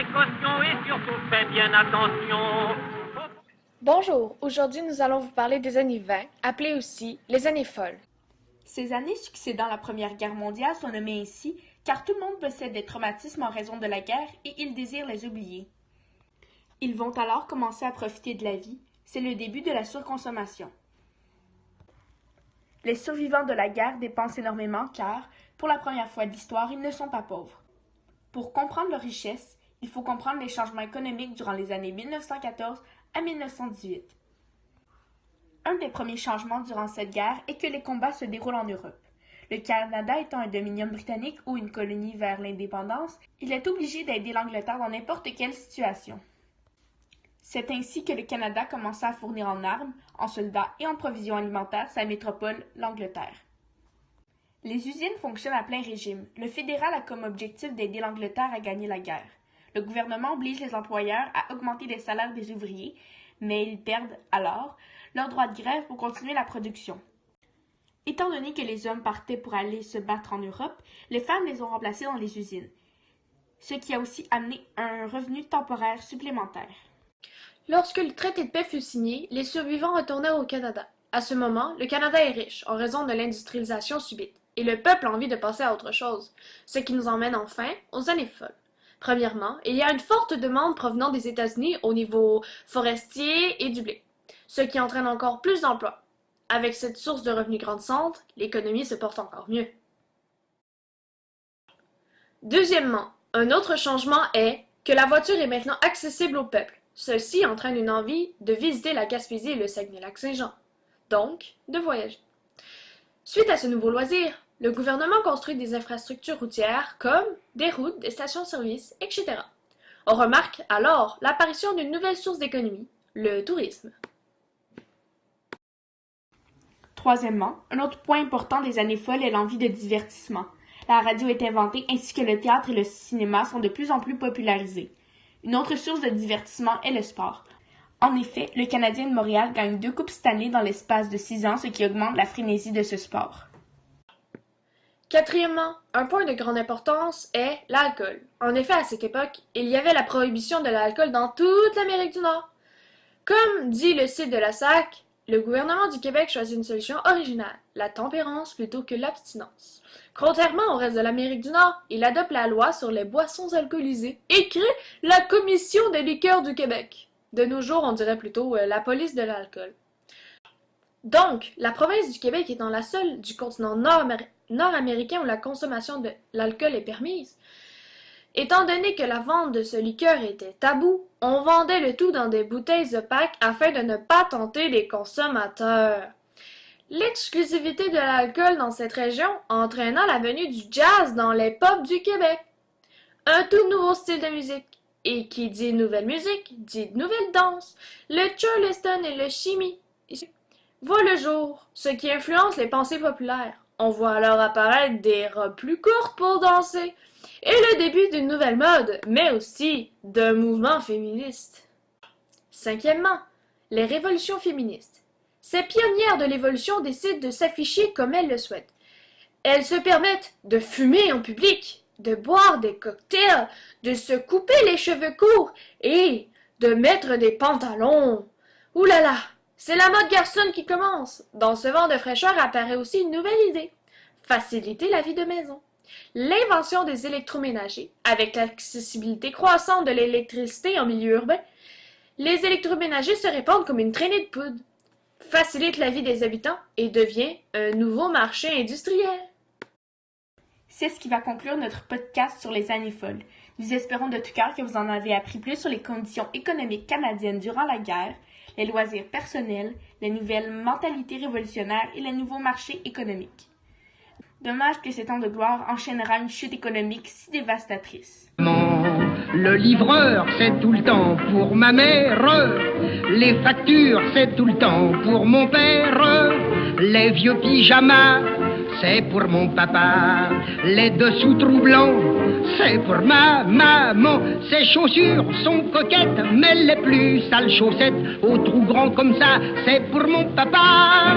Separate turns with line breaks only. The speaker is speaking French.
précaution et surtout fais bien attention.
Bonjour, aujourd'hui nous allons vous parler des années 20, appelées aussi les années folles.
Ces années succédant la Première Guerre mondiale sont nommées ainsi car tout le monde possède des traumatismes en raison de la guerre et ils désirent les oublier. Ils vont alors commencer à profiter de la vie, c'est le début de la surconsommation. Les survivants de la guerre dépensent énormément car, pour la première fois de l'histoire, ils ne sont pas pauvres. Pour comprendre leur richesse, il faut comprendre les changements économiques durant les années 1914 à 1918. Un des premiers changements durant cette guerre est que les combats se déroulent en Europe. Le Canada étant un dominion britannique ou une colonie vers l'indépendance, il est obligé d'aider l'Angleterre dans n'importe quelle situation. C'est ainsi que le Canada commença à fournir en armes, en soldats et en provisions alimentaires sa métropole, l'Angleterre. Les usines fonctionnent à plein régime. Le fédéral a comme objectif d'aider l'Angleterre à gagner la guerre. Le gouvernement oblige les employeurs à augmenter les salaires des ouvriers, mais ils perdent alors leur droit de grève pour continuer la production. Étant donné que les hommes partaient pour aller se battre en Europe, les femmes les ont remplacés dans les usines, ce qui a aussi amené un revenu temporaire supplémentaire.
Lorsque le traité de paix fut signé, les survivants retournèrent au Canada. À ce moment, le Canada est riche en raison de l'industrialisation subite, et le peuple a envie de passer à autre chose, ce qui nous emmène enfin aux années folles. Premièrement, il y a une forte demande provenant des États-Unis au niveau forestier et du blé, ce qui entraîne encore plus d'emplois. Avec cette source de revenus grandissante, l'économie se porte encore mieux. Deuxièmement, un autre changement est que la voiture est maintenant accessible au peuple. Ceci entraîne une envie de visiter la Gaspésie et le Saguenay-Lac-Saint-Jean, donc de voyager. Suite à ce nouveau loisir, le gouvernement construit des infrastructures routières comme des routes, des stations-service, etc. On remarque alors l'apparition d'une nouvelle source d'économie, le tourisme.
Troisièmement, un autre point important des années folles est l'envie de divertissement. La radio est inventée ainsi que le théâtre et le cinéma sont de plus en plus popularisés. Une autre source de divertissement est le sport. En effet, le Canadien de Montréal gagne 2 coupes Stanley dans l'espace de 6 ans, ce qui augmente la frénésie de ce sport.
Quatrièmement, un point de grande importance est l'alcool. En effet, à cette époque, il y avait la prohibition de l'alcool dans toute l'Amérique du Nord. Comme dit le site de la SAC, le gouvernement du Québec choisit une solution originale, la tempérance plutôt que l'abstinence. Contrairement au reste de l'Amérique du Nord, il adopte la loi sur les boissons alcoolisées et crée la Commission des liqueurs du Québec. De nos jours, on dirait plutôt la police de l'alcool. Donc, la province du Québec étant la seule du continent nord-américain où la consommation de l'alcool est permise. Étant donné que la vente de ce liqueur était tabou, on vendait le tout dans des bouteilles opaques afin de ne pas tenter les consommateurs. L'exclusivité de l'alcool dans cette région entraîna la venue du jazz dans les pubs du Québec. Un tout nouveau style de musique. Et qui dit nouvelle musique, dit nouvelle danse. Le Charleston et le shimmy voient le jour, ce qui influence les pensées populaires. On voit alors apparaître des robes plus courtes pour danser, et le début d'une nouvelle mode, mais aussi d'un mouvement féministe. Cinquièmement, les révolutions féministes. Ces pionnières de l'évolution décident de s'afficher comme elles le souhaitent. Elles se permettent de fumer en public, de boire des cocktails, de se couper les cheveux courts et de mettre des pantalons. Ouh là là, c'est la mode garçonne qui commence. Dans ce vent de fraîcheur apparaît aussi une nouvelle idée. Faciliter la vie de maison. L'invention des électroménagers, avec l'accessibilité croissante de l'électricité en milieu urbain, les électroménagers se répandent comme une traînée de poudre, facilite la vie des habitants et devient un nouveau marché industriel.
C'est ce qui va conclure notre podcast sur les années folles. Nous espérons de tout cœur que vous en avez appris plus sur les conditions économiques canadiennes durant la guerre, les loisirs personnels, les nouvelles mentalités révolutionnaires et les nouveaux marchés économiques. Dommage que ces temps de gloire enchaînera une chute économique si dévastatrice.
Le livreur, c'est tout le temps pour ma mère. Les factures, c'est tout le temps pour mon père. Les vieux pyjamas, c'est pour mon papa. Les dessous troublants, c'est pour ma maman. Ses chaussures sont coquettes, mais les plus sales chaussettes, aux trous grands comme ça, c'est pour mon papa.